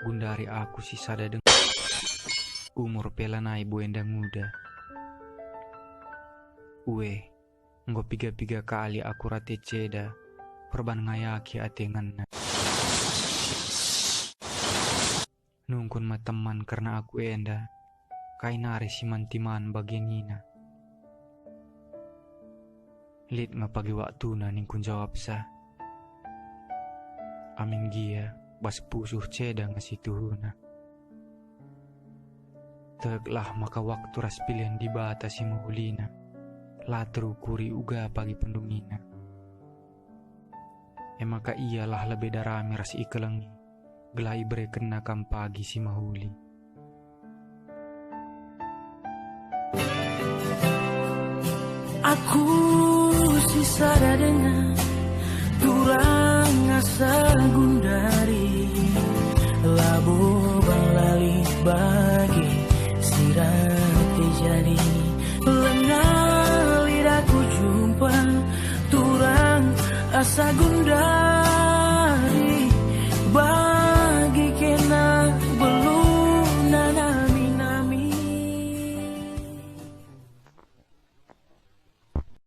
gundari aku sisa dadeng umur pelanai buenda muda. Ue, nggo piga-piga kali aku rate ceda, perban ngayaki atengan. Nungkun ma teman karena aku enda, kainari si mantiman bagianina. Lit ngapagi waktu na ningkun jawab sa. Amin gia, bas pusuh ceda ngasituhuna. Teglah maka waktu ras pilihan di bata si muhulina. Latru kuri uga pagi pendungina. Maka iyalah lebih darami ras ikelengi. Gelai bre kena kam pagi si mahuli. Aku sisa dengan turang asa gundari labu balali bagi sirati jadi lengan lidahku jumpa turang asa gundari.